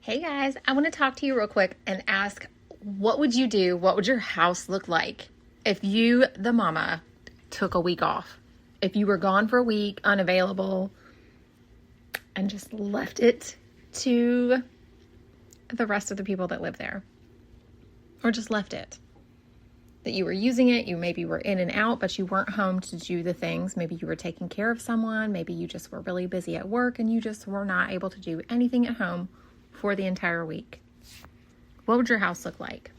Hey guys, I want to talk to you real quick and ask, what would you do? What would your house look like if you, the mama, took a week off? If you were gone for a week, unavailable, and just left it to the rest of the people that live there, or just left it. That you were using it, you maybe were in and out, but you weren't home to do the things. Maybe you were taking care of someone. Maybe you just were really busy at work and you just were not able to do anything at home for the entire week. What would your house look like?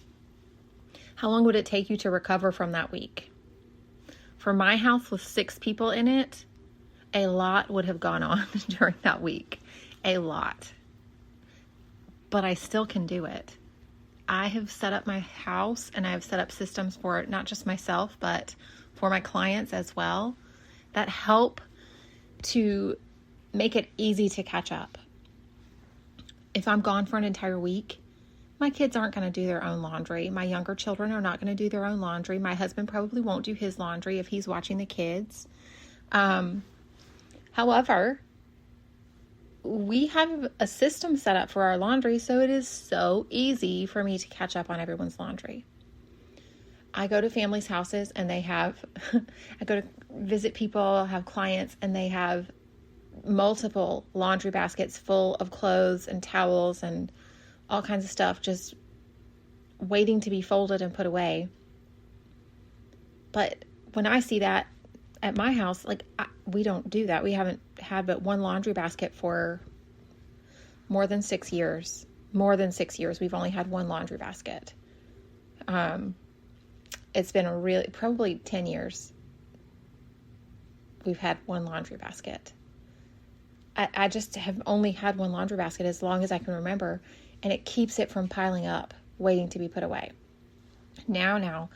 How long would it take you to recover from that week? For my house with 6 people in it, a lot would have gone on during that week. A lot. But I still can do it. I have set up my house and I have set up systems for not just myself, but for my clients as well, that help to make it easy to catch up. If I'm gone for an entire week, my kids aren't going to do their own laundry. My younger children are not going to do their own laundry. My husband probably won't do his laundry if he's watching the kids. However, we have a system set up for our laundry, so it is so easy for me to catch up on everyone's laundry. I go to families' houses and they have, I go to visit people, have clients, and they have multiple laundry baskets full of clothes and towels and all kinds of stuff just waiting to be folded and put away. But when I see that at my house, we don't do that. We haven't had but one laundry basket for more than 6 years. More than 6 years, we've only had one laundry basket. It's been probably 10 years we've had one laundry basket. I just have only had one laundry basket as long as I can remember, and it keeps it from piling up, waiting to be put away. Now,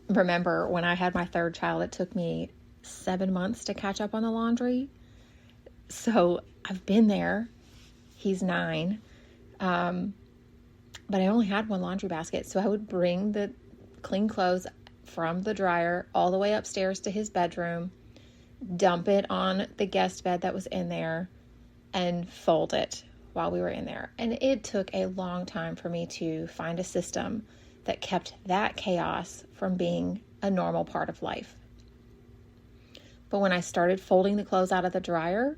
remember when I had my 3rd child, it took me 7 months to catch up on the laundry. So I've been there. He's 9. But I only had one laundry basket. So I would bring the clean clothes from the dryer all the way upstairs to his bedroom, dump it on the guest bed that was in there, and fold it while we were in there. And it took a long time for me to find a system that kept that chaos from being a normal part of life. But when I started folding the clothes out of the dryer,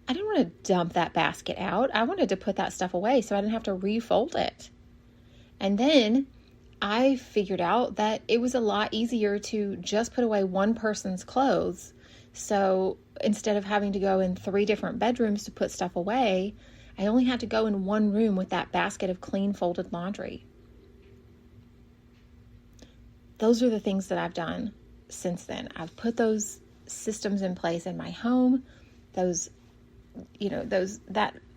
I didn't want to dump that basket out. I wanted to put that stuff away so I didn't have to refold it. And then I figured out that it was a lot easier to just put away one person's clothes. So instead of having to go in 3 different bedrooms to put stuff away, I only had to go in one room with that basket of clean folded laundry. Those are the things that I've done since then. I've put those systems in place in my home, that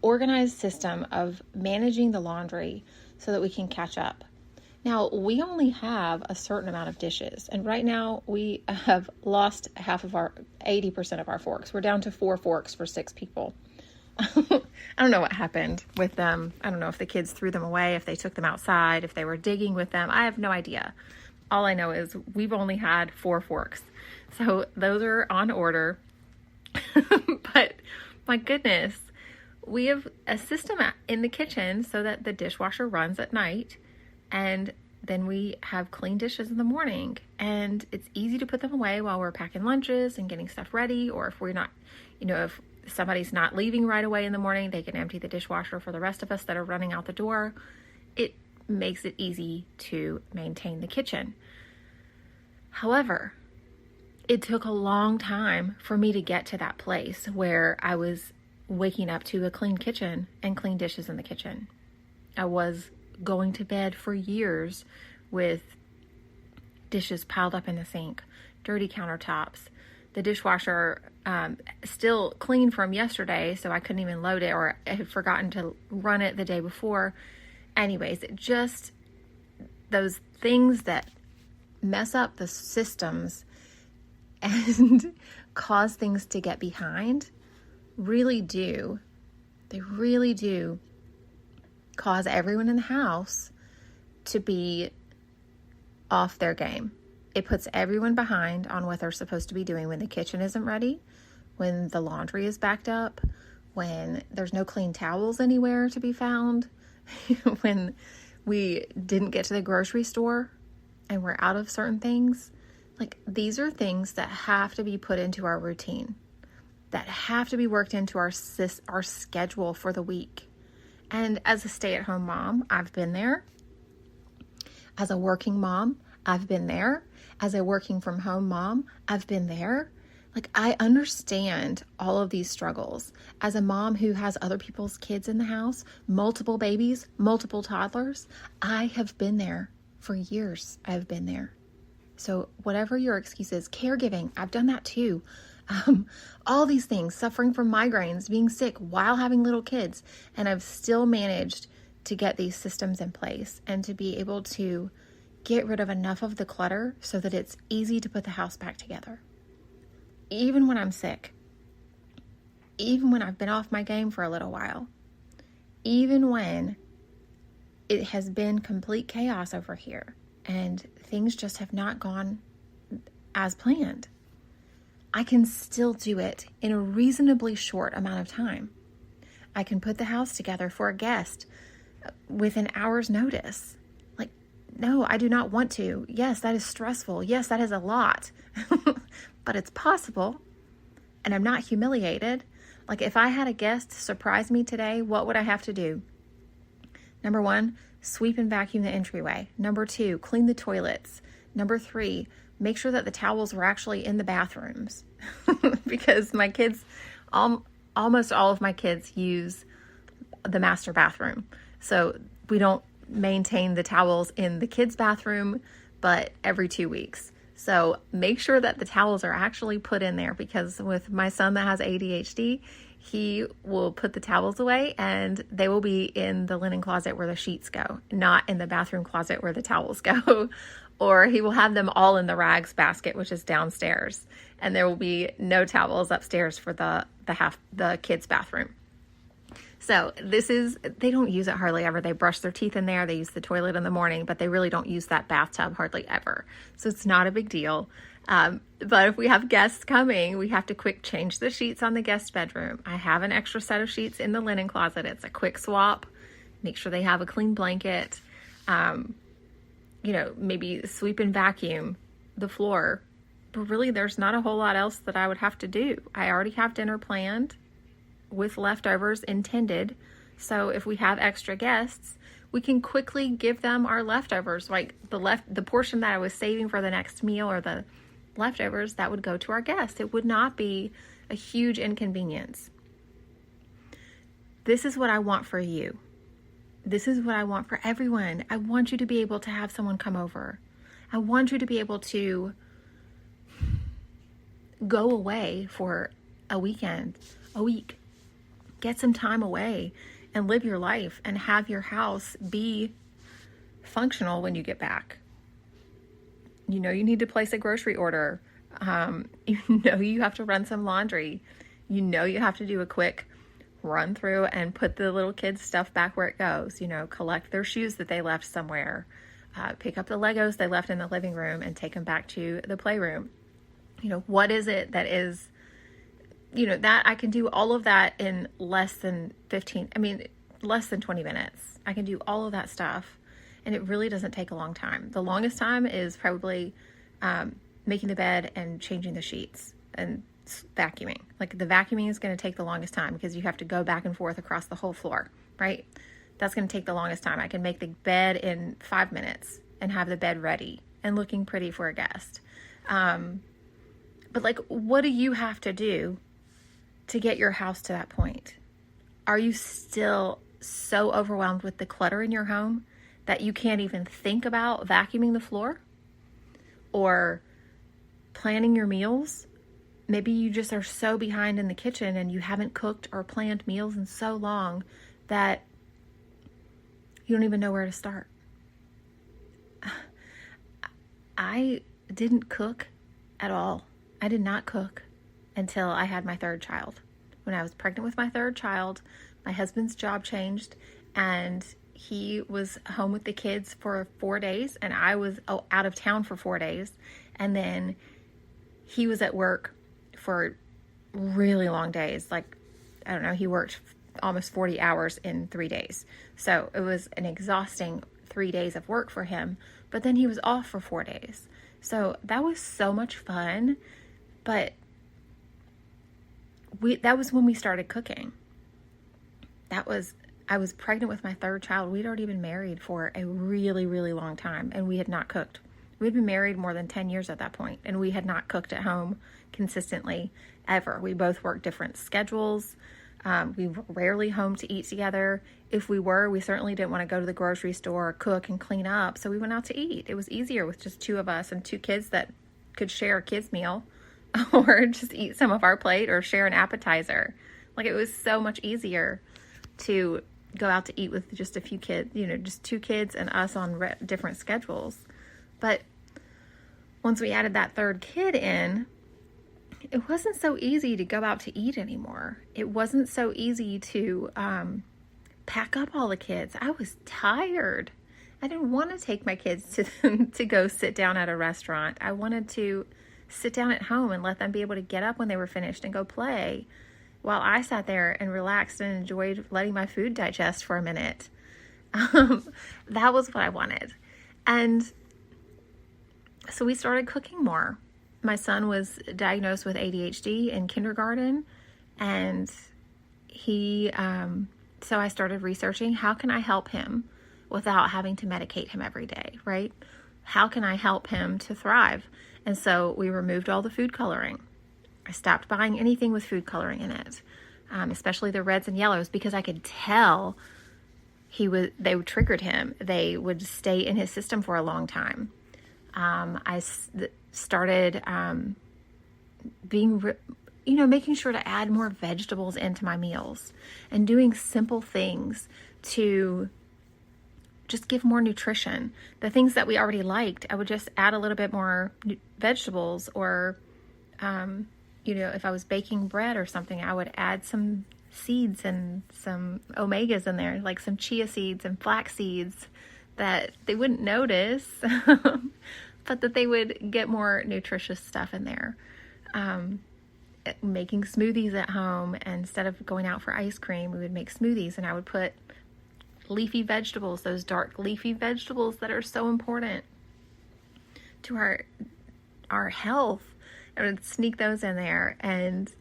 organized system of managing the laundry so that we can catch up. Now, we only have a certain amount of dishes, and right now we have lost 80% of our forks. We're down to 4 forks for 6 people. I don't know what happened with them. I don't know if the kids threw them away, if they took them outside, if they were digging with them. I have no idea. All I know is we've only had 4 forks. So those are on order. But my goodness, we have a system in the kitchen so that the dishwasher runs at night. And then we have clean dishes in the morning, and it's easy to put them away while we're packing lunches and getting stuff ready. Or if we're not, if somebody's not leaving right away in the morning, they can empty the dishwasher for the rest of us that are running out the door. It makes it easy to maintain the kitchen. However, it took a long time for me to get to that place where I was waking up to a clean kitchen and clean dishes in the kitchen. I was going to bed for years with dishes piled up in the sink, dirty countertops, the dishwasher still clean from yesterday, so I couldn't even load it, or I had forgotten to run it the day before. Anyways, just those things that mess up the systems and cause things to get behind really do cause everyone in the house to be off their game. It puts everyone behind on what they're supposed to be doing when the kitchen isn't ready, when the laundry is backed up, when there's no clean towels anywhere to be found, when we didn't get to the grocery store and we're out of certain things. Like, these are things that have to be put into our routine, that have to be worked into our schedule for the week. And as a stay-at-home mom, I've been there. As a working mom, I've been there. As a working from home mom, I've been there. Like, I understand all of these struggles. As a mom who has other people's kids in the house, multiple babies, multiple toddlers, I have been there for years. I've been there. So whatever your excuse is, caregiving, I've done that too. All these things, suffering from migraines, being sick while having little kids, and I've still managed to get these systems in place and to be able to get rid of enough of the clutter so that it's easy to put the house back together. Even when I'm sick, even when I've been off my game for a little while, even when it has been complete chaos over here and things just have not gone as planned, I can still do it in a reasonably short amount of time. I can put the house together for a guest with an hour's notice. Like, no, I do not want to. Yes, that is stressful. Yes, that is a lot. But it's possible, and I'm not humiliated. Like, if I had a guest surprise me today, what would I have to do? Number 1, sweep and vacuum the entryway. Number 2, clean the toilets. Number 3, make sure that the towels were actually in the bathrooms. Because my kids, almost all of my kids use the master bathroom. So we don't maintain the towels in the kids' bathroom, but every 2 weeks. So make sure that the towels are actually put in there, because with my son that has ADHD, he will put the towels away and they will be in the linen closet where the sheets go, not in the bathroom closet where the towels go. Or he will have them all in the rags basket, which is downstairs, and there will be no towels upstairs for the kids' bathroom. So they don't use it hardly ever. They brush their teeth in there. They use the toilet in the morning, but they really don't use that bathtub hardly ever. So it's not a big deal. But if we have guests coming, we have to quick change the sheets on the guest bedroom. I have an extra set of sheets in the linen closet. It's a quick swap. Make sure they have a clean blanket. Maybe sweep and vacuum the floor. But really, there's not a whole lot else that I would have to do. I already have dinner planned with leftovers intended. So if we have extra guests, we can quickly give them our leftovers, like the portion that I was saving for the next meal, or the leftovers that would go to our guests. It would not be a huge inconvenience. This is what I want for you. This is what I want for everyone. I want you to be able to have someone come over. I want you to be able to go away for a weekend, a week. Get some time away and live your life and have your house be functional when you get back. You need to place a grocery order. You have to run some laundry. You have to do a quick run through and put the little kids' stuff back where it goes. Collect their shoes that they left somewhere. Pick up the Legos they left in the living room and take them back to the playroom. What is it that is, that I can do all of that in less than 20 minutes. I can do all of that stuff, and it really doesn't take a long time. The longest time is probably making the bed and changing the sheets and vacuuming. Like, the vacuuming is going to take the longest time because you have to go back and forth across the whole floor, right? That's going to take the longest time. I can make the bed in 5 minutes and have the bed ready and looking pretty for a guest. But what do you have to do to get your house to that point? Are you still so overwhelmed with the clutter in your home that you can't even think about vacuuming the floor or planning your meals? Maybe you just are so behind in the kitchen and you haven't cooked or planned meals in so long that you don't even know where to start. I didn't cook at all. I did not cook until I had my third child. When I was pregnant with my third child, my husband's job changed and he was home with the kids for 4 days, and I was out of town for 4 days. And then he was at work for really long days, like I don't know, he worked almost 40 hours in 3 days. So it was an exhausting 3 days of work for him, but then he was off for 4 days. So that was so much fun, but that was when we started cooking. I was pregnant with my third child. We'd already been married for a really, really long time, and we had not cooked. We'd been married more than 10 years at that point, and we had not cooked at home consistently ever. We both worked different schedules. We were rarely home to eat together. If we were, we certainly didn't want to go to the grocery store, cook, and clean up. So we went out to eat. It was easier with just two of us and two kids that could share a kid's meal or just eat some of our plate or share an appetizer. Like, it was so much easier to go out to eat with just a few kids, just two kids and us on different schedules. But once we added that third kid in, it wasn't so easy to go out to eat anymore. It wasn't so easy to pack up all the kids. I was tired. I didn't want to take my kids to go sit down at a restaurant. I wanted to sit down at home and let them be able to get up when they were finished and go play, while I sat there and relaxed and enjoyed letting my food digest for a minute. That was what I wanted. And so we started cooking more. My son was diagnosed with ADHD in kindergarten, and so I started researching, how can I help him without having to medicate him every day, right? How can I help him to thrive? And so we removed all the food coloring. I stopped buying anything with food coloring in it, especially the reds and yellows, because I could tell they triggered him. They would stay in his system for a long time. I started making sure to add more vegetables into my meals and doing simple things to just give more nutrition. The things that we already liked, I would just add a little bit more vegetables, or if I was baking bread or something, I would add some seeds and some omegas in there, like some chia seeds and flax seeds that they wouldn't notice, but that they would get more nutritious stuff in there. Making smoothies at home, and instead of going out for ice cream, we would make smoothies, and I would put leafy vegetables, those dark leafy vegetables that are so important to our health. I would sneak those in there and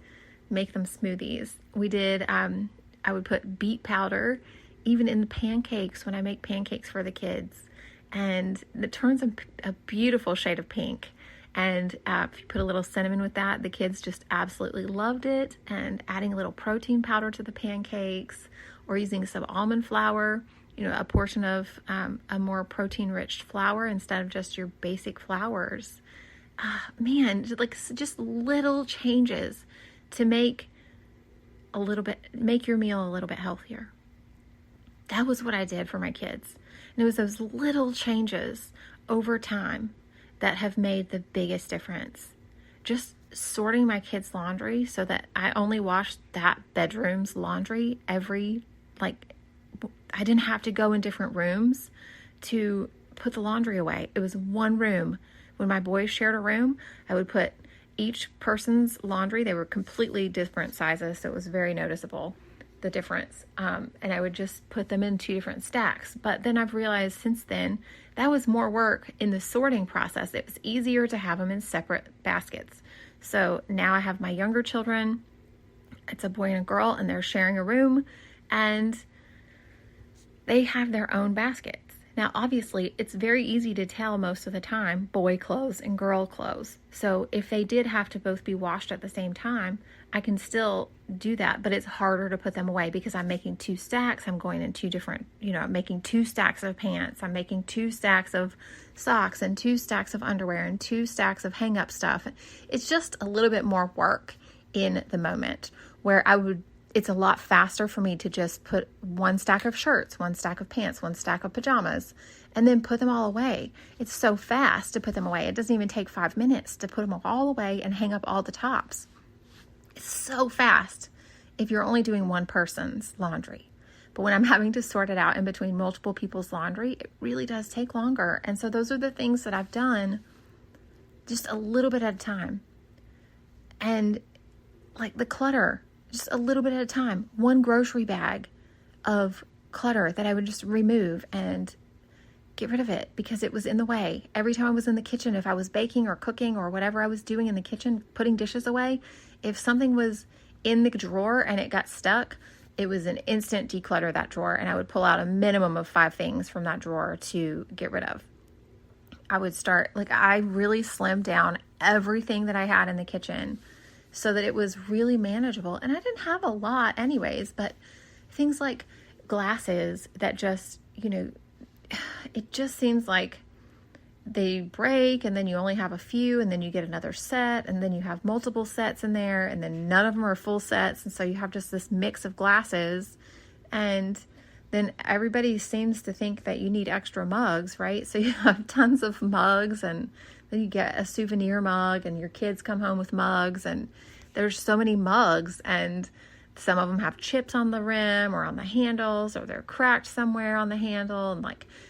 make them smoothies. We did, I would put beet powder even in the pancakes when I make pancakes for the kids. And it turns a beautiful shade of pink. And if you put a little cinnamon with that, the kids just absolutely loved it. And adding a little protein powder to the pancakes, or using some almond flour, a portion of a more protein-rich flour instead of just your basic flours. Just little changes to make your meal a little bit healthier. That was what I did for my kids. And it was those little changes over time that have made the biggest difference. Just sorting my kids' laundry so that I only washed that bedroom's laundry I didn't have to go in different rooms to put the laundry away. It was one room. When my boys shared a room, I would put each person's laundry. They were completely different sizes, so it was very noticeable, the difference. And I would just put them in two different stacks. But then I've realized since then, that was more work in the sorting process. It was easier to have them in separate baskets. So now I have my younger children. It's a boy and a girl, and they're sharing a room, and they have their own baskets. Now, obviously, it's very easy to tell most of the time, boy clothes and girl clothes. So if they did have to both be washed at the same time, I can still do that, but it's harder to put them away because I'm making two stacks. I'm going in two different, I'm making two stacks of pants. I'm making two stacks of socks and two stacks of underwear and two stacks of hang-up stuff. It's just a little bit more work in the moment, where it's a lot faster for me to just put one stack of shirts, one stack of pants, one stack of pajamas, and then put them all away. It's so fast to put them away. It doesn't even take 5 minutes to put them all away and hang up all the tops. It's so fast if you're only doing one person's laundry. But when I'm having to sort it out in between multiple people's laundry, it really does take longer. And so those are the things that I've done just a little bit at a time. And like the clutter, just a little bit at a time. One grocery bag of clutter that I would just remove and get rid of it because it was in the way. Every time I was in the kitchen, if I was baking or cooking or whatever I was doing in the kitchen, putting dishes away, if something was in the drawer and it got stuck, it was an instant declutter that drawer, and I would pull out a minimum of 5 things from that drawer to get rid of. I would start, I really slimmed down everything that I had in the kitchen so that it was really manageable. And I didn't have a lot anyways, but things like glasses that just, it just seems like they break and then you only have a few and then you get another set and then you have multiple sets in there and then none of them are full sets. And so you have just this mix of glasses, and then everybody seems to think that you need extra mugs, right? So you have tons of mugs, and then you get a souvenir mug and your kids come home with mugs, and there's so many mugs, and some of them have chips on the rim or on the handles, or they're cracked somewhere on the handle, and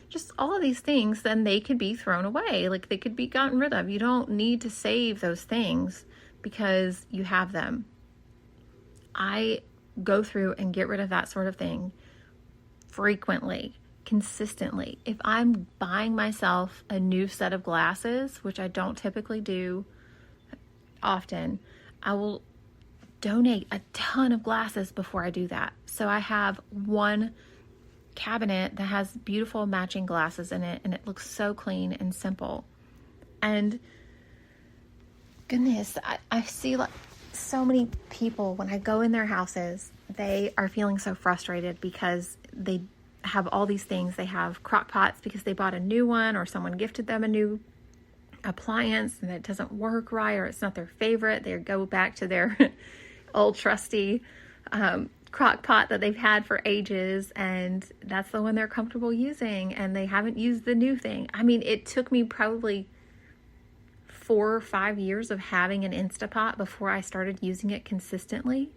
just all of these things, then they could be thrown away. They could be gotten rid of. You don't need to save those things because you have them. I go through and get rid of that sort of thing frequently, consistently. If I'm buying myself a new set of glasses, which I don't typically do often, I will donate a ton of glasses before I do that. So I have one cabinet that has beautiful matching glasses in it, and it looks so clean and simple. And goodness, I see so many people when I go in their houses, they are feeling so frustrated because they have all these things. They have crock pots because they bought a new one, or someone gifted them a new appliance and it doesn't work right, or it's not their favorite. They go back to their old trusty crock pot that they've had for ages, and that's the one they're comfortable using, and they haven't used the new thing. I mean, it took me probably 4 or 5 years of having an Instapot before I started using it consistently.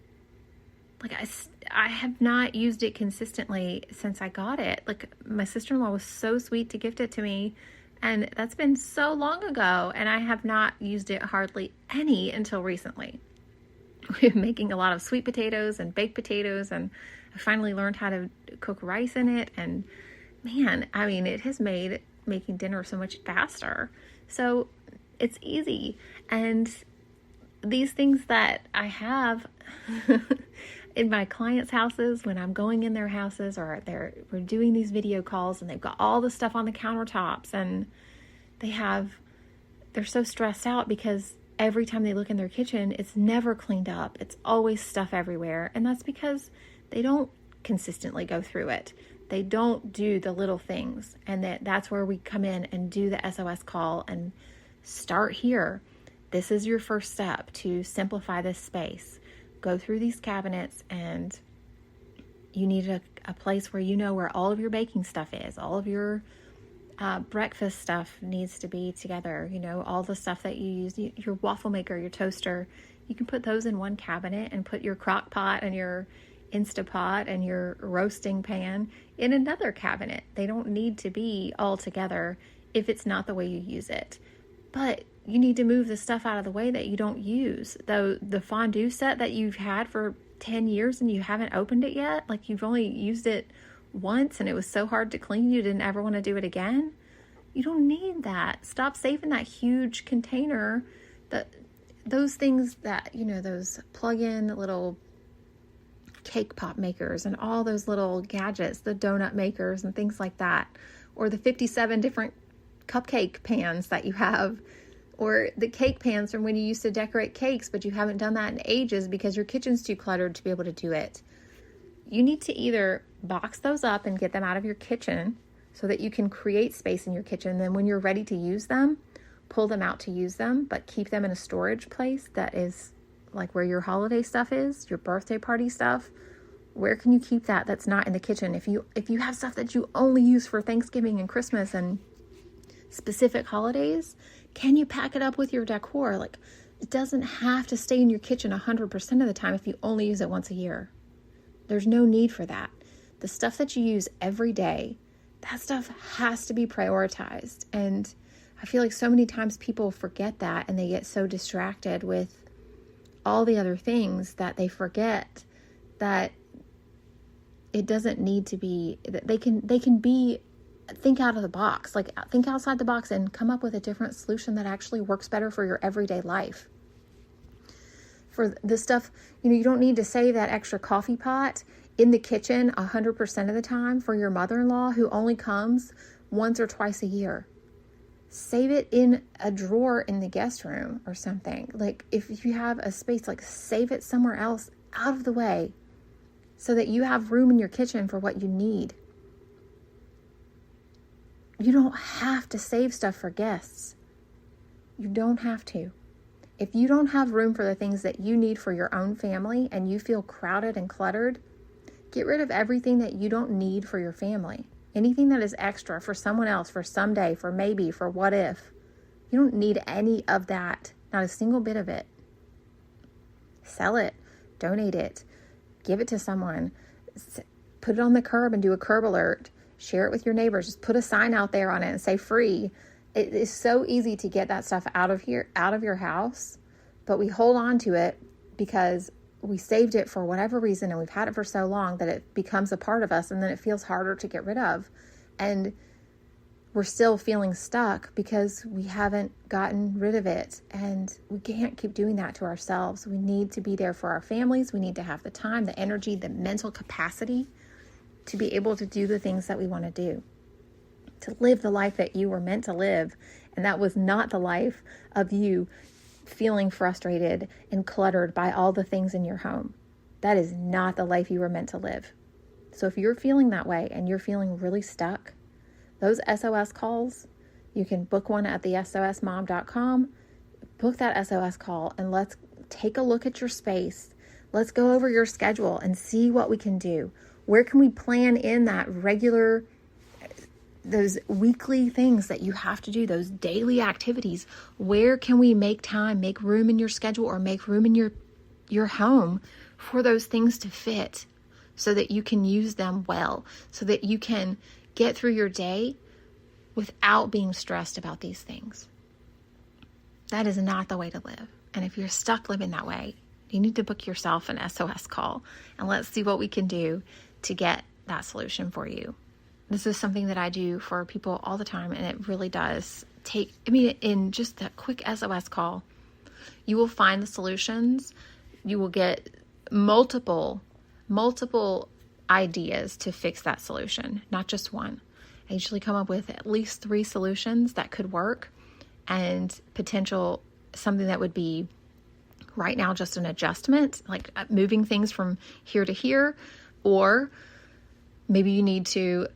I have not used it consistently since I got it. My sister-in-law was so sweet to gift it to me, and that's been so long ago, and I have not used it hardly any until recently. We're making a lot of sweet potatoes and baked potatoes, and I finally learned how to cook rice in it, and man, I mean, it has made making dinner so much faster. So it's easy. And these things that I have in my clients' houses, when I'm going in their houses, or we're doing these video calls, and they've got all the stuff on the countertops, and they're so stressed out because every time they look in their kitchen, it's never cleaned up. It's always stuff everywhere. And that's because they don't consistently go through it. They don't do the little things. And that's where we come in and do the SOS call and start here. This is your first step to simplify this space. Go through these cabinets, and you need a place where you know where all of your baking stuff is. All of your breakfast stuff needs to be together. All the stuff that you use, your waffle maker, your toaster, you can put those in one cabinet and put your crock pot and your Instapot and your roasting pan in another cabinet. They don't need to be all together if it's not the way you use it. But you need to move the stuff out of the way that you don't use. The fondue set that you've had for 10 years and you haven't opened it yet, you've only used it once and it was so hard to clean you didn't ever want to do it again. You don't need that. Stop saving that huge container. Those things that, those plug-in little cake pop makers and all those little gadgets, the donut makers and things like that, or the 57 different cupcake pans that you have, or the cake pans from when you used to decorate cakes, but you haven't done that in ages because your kitchen's too cluttered to be able to do it. You need to either box those up and get them out of your kitchen so that you can create space in your kitchen. Then when you're ready to use them, pull them out to use them, but keep them in a storage place that is where your holiday stuff is, your birthday party stuff. Where can you keep that that's not in the kitchen? If you have stuff that you only use for Thanksgiving and Christmas and specific holidays, can you pack it up with your decor? It doesn't have to stay in your kitchen 100% of the time if you only use it once a year. There's no need for that. The stuff that you use every day, that stuff has to be prioritized. And I feel like so many times people forget that, and they get so distracted with all the other things that they forget that it doesn't need to be, that they can be, think out of the box, like think outside the box and come up with a different solution that actually works better for your everyday life. For this stuff, you don't need to save that extra coffee pot in the kitchen 100% of the time for your mother-in-law who only comes once or twice a year. Save it in a drawer in the guest room or something. Like if you have a space, like save it somewhere else out of the way so that you have room in your kitchen for what you need. You don't have to save stuff for guests. You don't have to. If you don't have room for the things that you need for your own family and you feel crowded and cluttered, get rid of everything that you don't need for your family. Anything that is extra for someone else, for someday, for maybe, for what if. You don't need any of that, not a single bit of it. Sell it, donate it, give it to someone, put it on the curb and do a curb alert, share it with your neighbors, just put a sign out there on it and say free. It is so easy to get that stuff out of your house, but we hold on to it because we saved it for whatever reason and we've had it for so long that it becomes a part of us and then it feels harder to get rid of. And we're still feeling stuck because we haven't gotten rid of it. And we can't keep doing that to ourselves. We need to be there for our families. We need to have the time, the energy, the mental capacity to be able to do the things that we want to do, to live the life that you were meant to live. And that was not the life of you feeling frustrated and cluttered by all the things in your home. That is not the life you were meant to live. So if you're feeling that way and you're feeling really stuck, those SOS calls, you can book one at the sosmom.com, book that SOS call, and let's take a look at your space. Let's go over your schedule and see what we can do. Where can we plan in that regular, those weekly things that you have to do, those daily activities? Where can we make time, make room in your schedule or make room in your home for those things to fit so that you can use them well, so that you can get through your day without being stressed about these things? That is not the way to live. And if you're stuck living that way, you need to book yourself an SOS call and let's see what we can do to get that solution for you. This is something that I do for people all the time, and it really does in just that quick SOS call, you will find the solutions. You will get multiple ideas to fix that solution, not just one. I usually come up with at least 3 solutions that could work, and potential something that would be right now just an adjustment, like moving things from here to here, or maybe you need to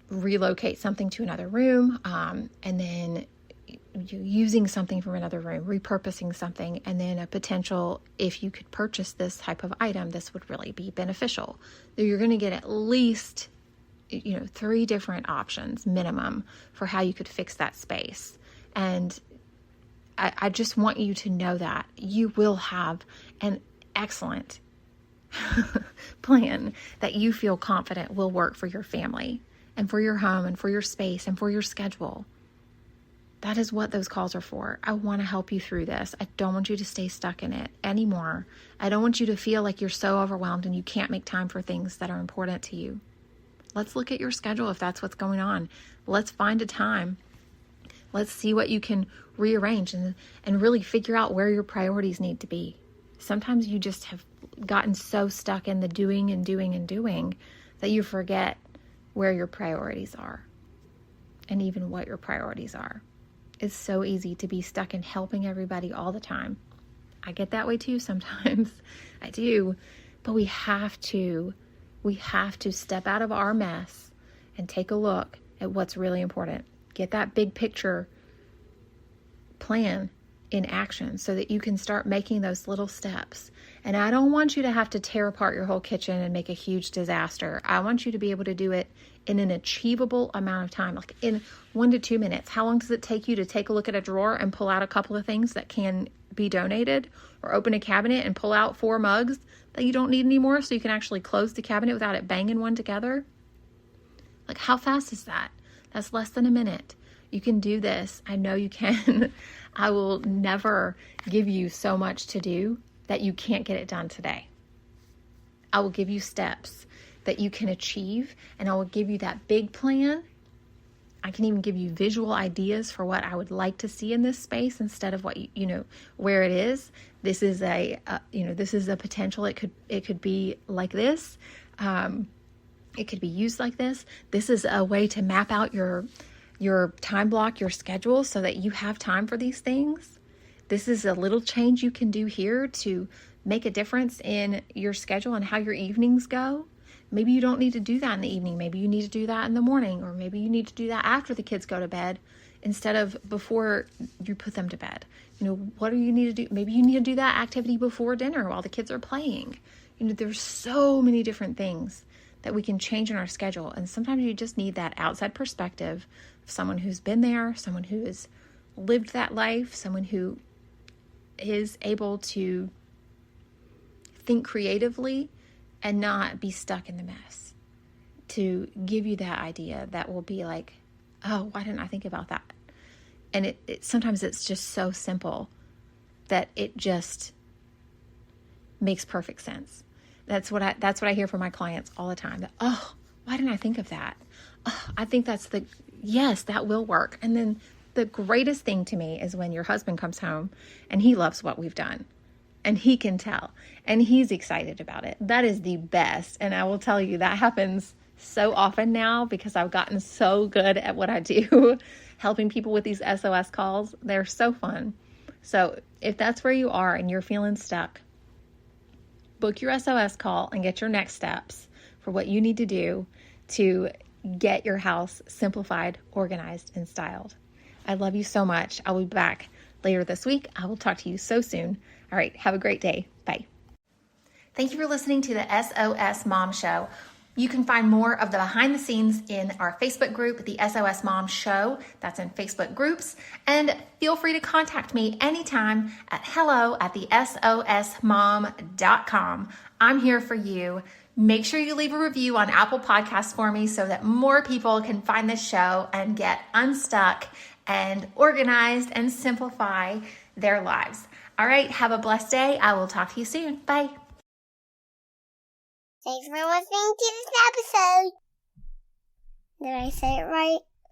relocate something to another room, and then using something from another room, repurposing something, and then a potential, if you could purchase this type of item, this would really be beneficial. You're going to get at least 3 different options minimum for how you could fix that space. And I just want you to know that you will have an excellent plan that you feel confident will work for your family and for your home and for your space and for your schedule. That is what those calls are for. I want to help you through this. I don't want you to stay stuck in it anymore. I don't want you to feel like you're so overwhelmed and you can't make time for things that are important to you. Let's look at your schedule if that's what's going on. Let's find a time. Let's see what you can rearrange and really figure out where your priorities need to be. Sometimes you just have gotten so stuck in the doing and doing and doing that you forget where your priorities are and even what your priorities are. It's so easy to be stuck in helping everybody all the time. I get that way too sometimes. I do. But we have to step out of our mess and take a look at what's really important. Get that big picture plan in action so that you can start making those little steps. And I don't want you to have to tear apart your whole kitchen and make a huge disaster. I want you to be able to do it in an achievable amount of time, like in 1 to 2 minutes. How long does it take you to take a look at a drawer and pull out a couple of things that can be donated, or open a cabinet and pull out 4 mugs that you don't need anymore so you can actually close the cabinet without it banging one together? Like, how fast is that? That's less than a minute. You can do this. I know you can. I will never give you so much to do that you can't get it done today. I will give you steps that you can achieve, and I will give you that big plan. I can even give you visual ideas for what I would like to see in this space instead of what where it is. This is this is a potential. It could be like this. It could be used like this. This is a way to map out your time block, your schedule, so that you have time for these things. This is a little change you can do here to make a difference in your schedule and how your evenings go. Maybe you don't need to do that in the evening. Maybe you need to do that in the morning, or maybe you need to do that after the kids go to bed instead of before you put them to bed. What do you need to do? Maybe you need to do that activity before dinner while the kids are playing. There's so many different things that we can change in our schedule. And sometimes you just need that outside perspective of someone who's been there, someone who has lived that life, someone who is able to think creatively and not be stuck in the mess, to give you that idea that will be like, oh, why didn't I think about that? And it sometimes it's just so simple that it just makes perfect sense. That's what I hear from my clients all the time. That, oh, why didn't I think of that? Oh, I think yes, that will work. And then the greatest thing to me is when your husband comes home and he loves what we've done. And he can tell, and he's excited about it. That is the best. And I will tell you, that happens so often now because I've gotten so good at what I do, helping people with these SOS calls. They're so fun. So if that's where you are and you're feeling stuck, book your SOS call and get your next steps for what you need to do to get your house simplified, organized, and styled. I love you so much. I'll be back later this week. I will talk to you so soon. All right, have a great day. Bye. Thank you for listening to the SOS Mom Show. You can find more of the behind the scenes in our Facebook group, the SOS Mom Show. That's in Facebook groups. And feel free to contact me anytime at hello@thesosmom.com. I'm here for you. Make sure you leave a review on Apple Podcasts for me so that more people can find this show and get unstuck and organized and simplify their lives. All right, have a blessed day. I will talk to you soon. Bye. Thanks for listening to this episode. Did I say it right?